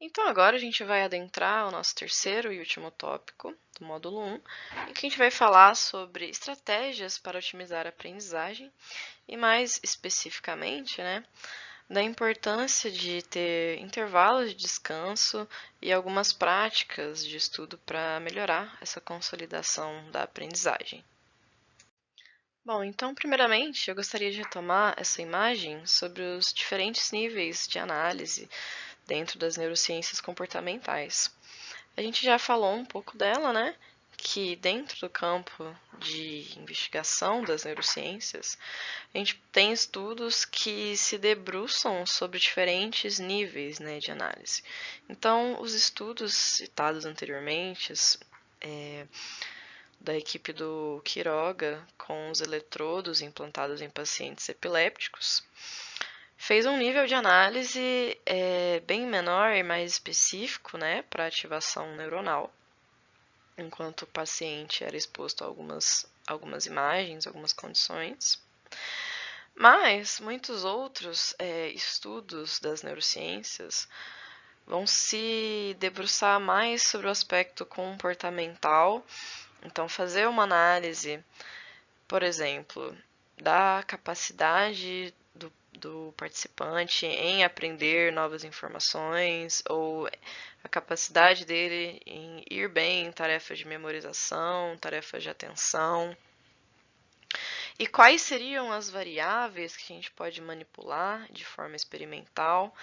Então agora a gente vai adentrar o nosso terceiro e último tópico do módulo 1, em que a gente vai falar sobre estratégias para otimizar a aprendizagem e mais especificamente, da importância de ter intervalos de descanso e algumas práticas de estudo para melhorar essa consolidação da aprendizagem. Bom, então, primeiramente, eu gostaria de retomar essa imagem sobre os diferentes níveis de análise dentro das neurociências comportamentais. A gente já falou um pouco dela, que dentro do campo de investigação das neurociências, a gente tem estudos que se debruçam sobre diferentes níveis, de análise. Então, os estudos citados anteriormente, da equipe do Quiroga com os eletrodos implantados em pacientes epilépticos, fez um nível de análise bem menor e mais específico, para ativação neuronal, enquanto o paciente era exposto a algumas imagens, algumas condições. Mas muitos outros estudos das neurociências vão se debruçar mais sobre o aspecto comportamental. Então, fazer uma análise, por exemplo, da capacidade do participante em aprender novas informações, ou a capacidade dele em ir bem em tarefas de memorização, tarefas de atenção. E quais seriam as variáveis que a gente pode manipular de forma experimental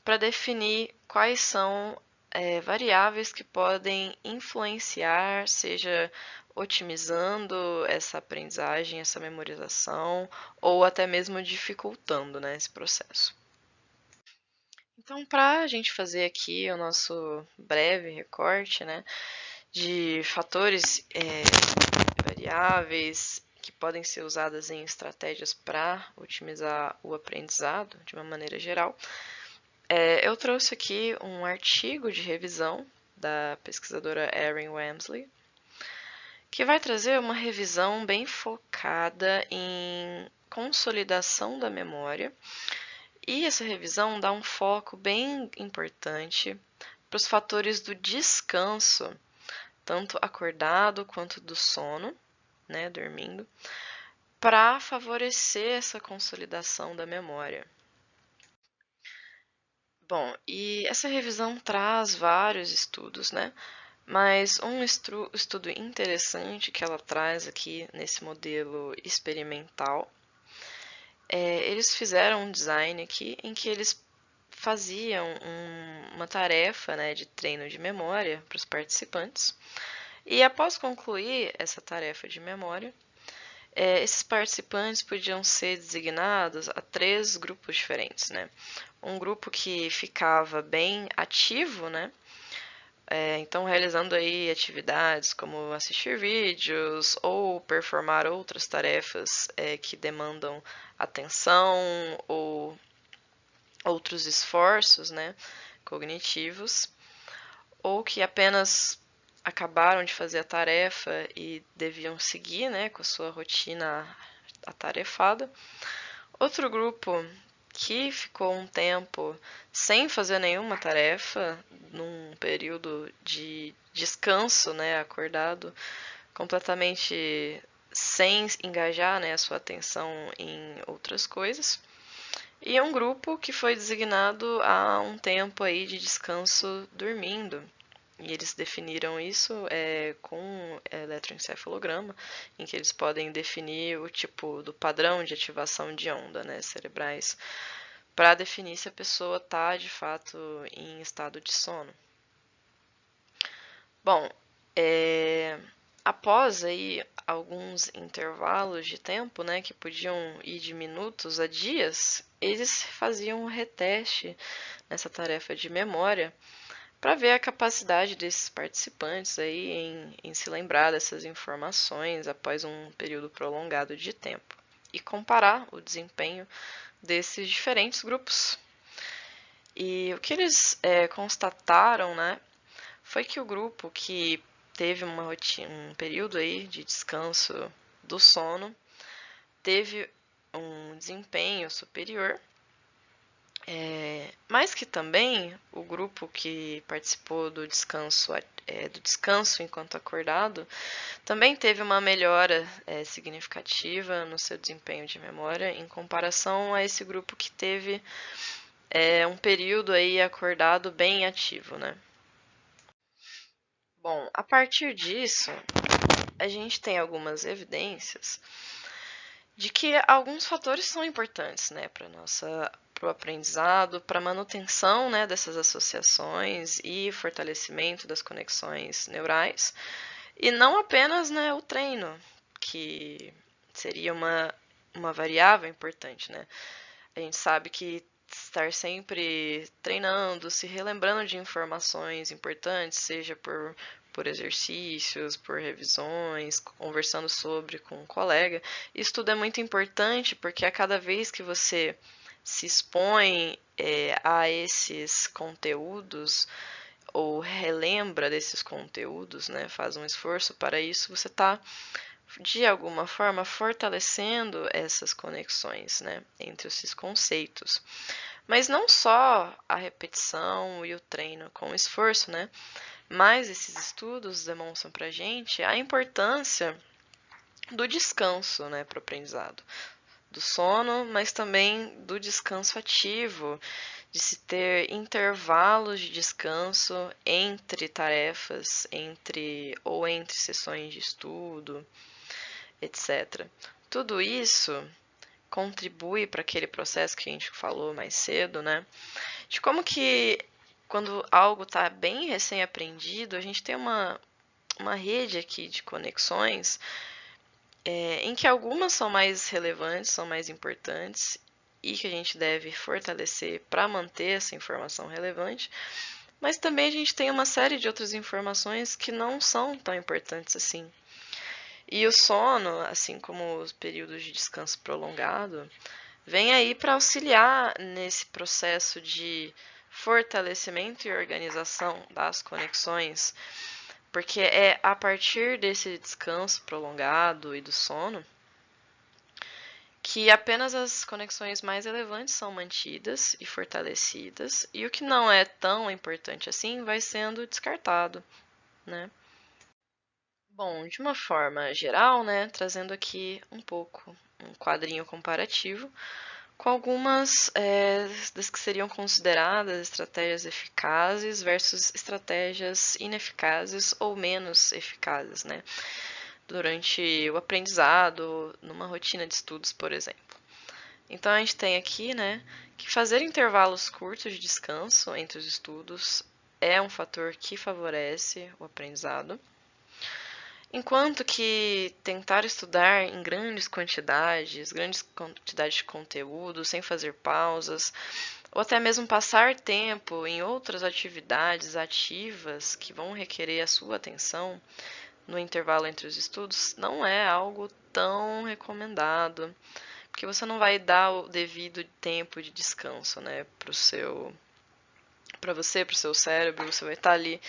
para definir quais são variáveis que podem influenciar, seja otimizando essa aprendizagem, essa memorização, ou até mesmo dificultando, esse processo. Então, para a gente fazer aqui o nosso breve recorte, de fatores variáveis que podem ser usadas em estratégias para otimizar o aprendizado de uma maneira geral, eu trouxe aqui um artigo de revisão da pesquisadora Erin Wamsley, que vai trazer uma revisão bem focada em consolidação da memória. E essa revisão dá um foco bem importante para os fatores do descanso, tanto acordado quanto do sono, dormindo, para favorecer essa consolidação da memória. Bom, e essa revisão traz vários estudos, mas um estudo interessante que ela traz aqui nesse modelo experimental, eles fizeram um design aqui em que eles faziam uma tarefa de treino de memória para os participantes, e após concluir essa tarefa de memória, esses participantes podiam ser designados a 3 grupos diferentes, Um grupo que ficava bem ativo, então realizando aí atividades como assistir vídeos ou performar outras tarefas que demandam atenção ou outros esforços, cognitivos, ou que apenas acabaram de fazer a tarefa e deviam seguir, com a sua rotina atarefada. Outro grupo que ficou um tempo sem fazer nenhuma tarefa, num período de descanso, acordado, completamente sem engajar, a sua atenção em outras coisas. E um grupo que foi designado a um tempo aí de descanso dormindo. E eles definiram isso com eletroencefalograma, em que eles podem definir o tipo do padrão de ativação de onda cerebrais, para definir se a pessoa está de fato em estado de sono. Bom, após aí alguns intervalos de tempo, que podiam ir de minutos a dias, eles faziam um reteste nessa tarefa de memória para ver a capacidade desses participantes aí em se lembrar dessas informações após um período prolongado de tempo e comparar o desempenho desses diferentes grupos. E o que eles constataram, foi que o grupo que teve um período aí de descanso do sono teve um desempenho superior Mas que também o grupo que participou do descanso enquanto acordado também teve uma melhora significativa no seu desempenho de memória em comparação a esse grupo que teve um período aí acordado bem ativo, né? Bom, a partir disso, a gente tem algumas evidências de que alguns fatores são importantes, né, para o aprendizado, para a manutenção, né, dessas associações e fortalecimento das conexões neurais, e não apenas, né, o treino, que seria uma variável importante, né? A gente sabe que estar sempre treinando, se relembrando de informações importantes, seja por exercícios, por revisões, conversando sobre com um colega, isso tudo é muito importante porque a cada vez que você se expõe a esses conteúdos ou relembra desses conteúdos, né, faz um esforço para isso, você está de alguma forma fortalecendo essas conexões, né, entre esses conceitos. Mas não só a repetição e o treino com esforço, né, mas esses estudos demonstram para a gente a importância do descanso, né, para o aprendizado, do sono, mas também do descanso ativo, de se ter intervalos de descanso entre tarefas, entre sessões de estudo, etc. Tudo isso contribui para aquele processo que a gente falou mais cedo, né? De como que quando algo está bem recém-aprendido, a gente tem uma rede aqui de conexões em que algumas são mais relevantes, são mais importantes e que a gente deve fortalecer para manter essa informação relevante, mas também a gente tem uma série de outras informações que não são tão importantes assim. E o sono, assim como os períodos de descanso prolongado, vem aí para auxiliar nesse processo de fortalecimento e organização das conexões, porque é a partir desse descanso prolongado e do sono que apenas as conexões mais relevantes são mantidas e fortalecidas, e o que não é tão importante assim vai sendo descartado, né? Bom, de uma forma geral, né, trazendo aqui um pouco um quadrinho comparativo com algumas das que seriam consideradas estratégias eficazes versus estratégias ineficazes ou menos eficazes, né, durante o aprendizado, numa rotina de estudos, por exemplo. Então a gente tem aqui, né, que fazer intervalos curtos de descanso entre os estudos é um fator que favorece o aprendizado. Enquanto que tentar estudar em grandes quantidades de conteúdo, sem fazer pausas, ou até mesmo passar tempo em outras atividades ativas que vão requerer a sua atenção no intervalo entre os estudos, não é algo tão recomendado, porque você não vai dar o devido tempo de descanso, né, para o seu cérebro, você vai estar ali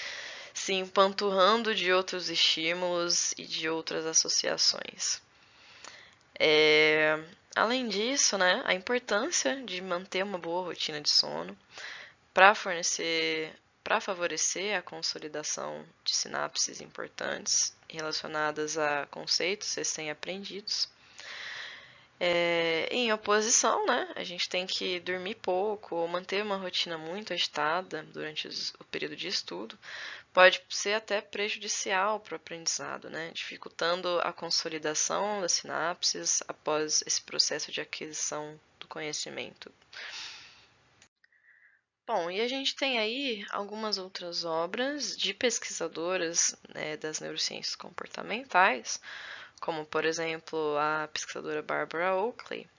se empanturrando de outros estímulos e de outras associações. Além disso, né, a importância de manter uma boa rotina de sono para favorecer a consolidação de sinapses importantes relacionadas a conceitos recém-aprendidos. Em oposição, né, a gente tem que dormir pouco ou manter uma rotina muito agitada durante o período de estudo, pode ser até prejudicial para o aprendizado, né, dificultando a consolidação das sinapses após esse processo de aquisição do conhecimento. Bom, e a gente tem aí algumas outras obras de pesquisadoras, né, das neurociências comportamentais, como, por exemplo, a pesquisadora Barbara Oakley,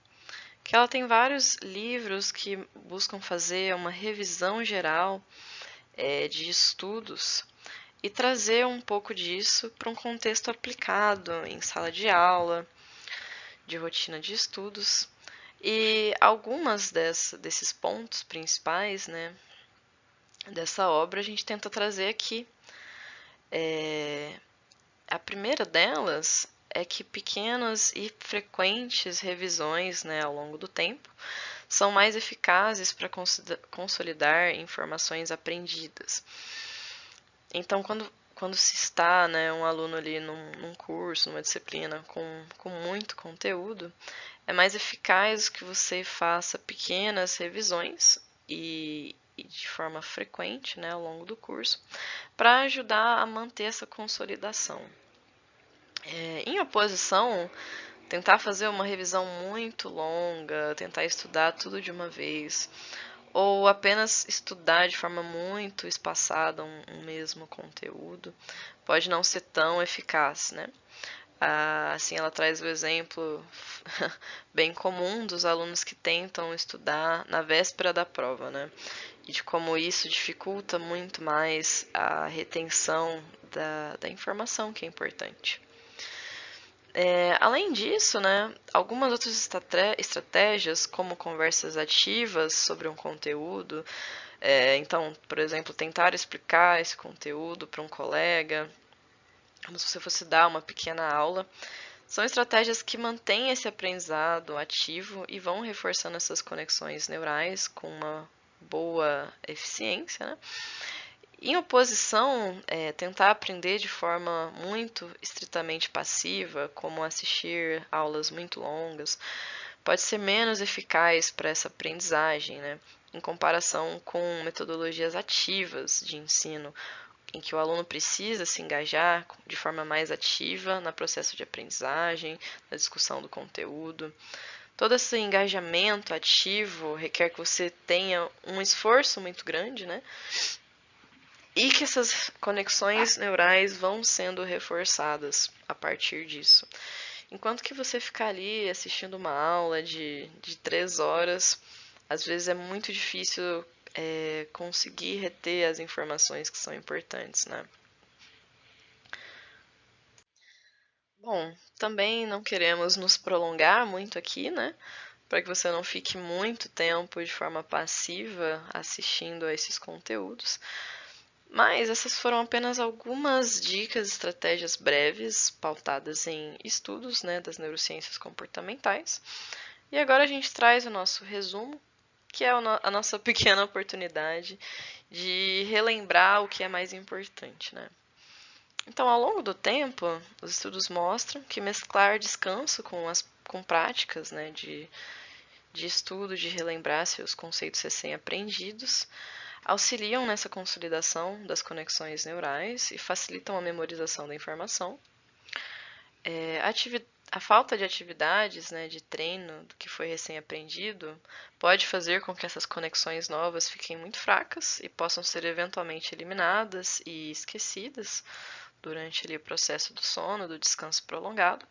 que ela tem vários livros que buscam fazer uma revisão geral de estudos e trazer um pouco disso para um contexto aplicado em sala de aula, de rotina de estudos. E algumas desses pontos principais, né, dessa obra a gente tenta trazer aqui. A primeira delas é que pequenas e frequentes revisões, né, ao longo do tempo são mais eficazes para consolidar informações aprendidas. Então, quando se está, né, um aluno ali num curso, numa disciplina com muito conteúdo, é mais eficaz que você faça pequenas revisões e de forma frequente, né, ao longo do curso, para ajudar a manter essa consolidação. Em oposição, tentar fazer uma revisão muito longa, tentar estudar tudo de uma vez, ou apenas estudar de forma muito espaçada um mesmo conteúdo, pode não ser tão eficaz, né? Assim, ela traz o exemplo bem comum dos alunos que tentam estudar na véspera da prova, né? E de como isso dificulta muito mais a retenção da informação que é importante. Além disso, né, algumas outras estratégias, como conversas ativas sobre um conteúdo, então, por exemplo, tentar explicar esse conteúdo para um colega, como se você fosse dar uma pequena aula, são estratégias que mantêm esse aprendizado ativo e vão reforçando essas conexões neurais com uma boa eficiência, né? Em oposição, tentar aprender de forma muito estritamente passiva, como assistir aulas muito longas, pode ser menos eficaz para essa aprendizagem, né? Em comparação com metodologias ativas de ensino, em que o aluno precisa se engajar de forma mais ativa no processo de aprendizagem, na discussão do conteúdo. Todo esse engajamento ativo requer que você tenha um esforço muito grande, né? E que essas conexões neurais vão sendo reforçadas a partir disso. Enquanto que você ficar ali assistindo uma aula de 3 horas, às vezes é muito difícil conseguir reter as informações que são importantes, né? Bom, também não queremos nos prolongar muito aqui, né? Para que você não fique muito tempo de forma passiva assistindo a esses conteúdos. Mas essas foram apenas algumas dicas, estratégias breves, pautadas em estudos, né, das neurociências comportamentais. E agora a gente traz o nosso resumo, que é a nossa pequena oportunidade de relembrar o que é mais importante, né? Então, ao longo do tempo, os estudos mostram que mesclar descanso com práticas, né, de estudo, de relembrar seus conceitos recém-aprendidos, auxiliam nessa consolidação das conexões neurais e facilitam a memorização da informação. A falta de atividades, né, de treino do que foi recém-aprendido pode fazer com que essas conexões novas fiquem muito fracas e possam ser eventualmente eliminadas e esquecidas durante ali, o processo do sono, do descanso prolongado.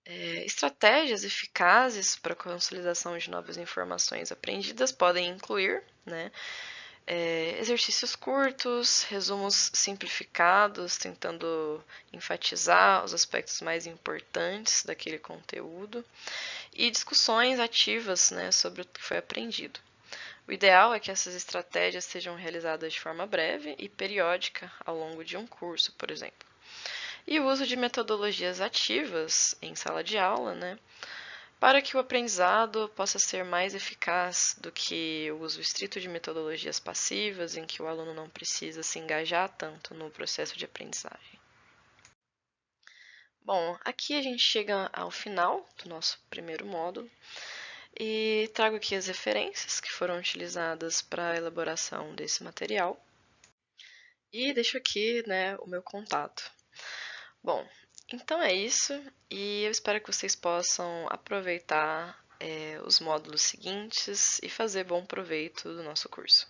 Estratégias eficazes para a consolidação de novas informações aprendidas podem incluir, né, exercícios curtos, resumos simplificados, tentando enfatizar os aspectos mais importantes daquele conteúdo, e discussões ativas, né, sobre o que foi aprendido. O ideal é que essas estratégias sejam realizadas de forma breve e periódica ao longo de um curso, por exemplo. E o uso de metodologias ativas em sala de aula, né, para que o aprendizado possa ser mais eficaz do que o uso estrito de metodologias passivas, em que o aluno não precisa se engajar tanto no processo de aprendizagem. Bom, aqui a gente chega ao final do nosso primeiro módulo e trago aqui as referências que foram utilizadas para a elaboração desse material e deixo aqui, né, o meu contato. Bom, então é isso e eu espero que vocês possam aproveitar os módulos seguintes e fazer bom proveito do nosso curso.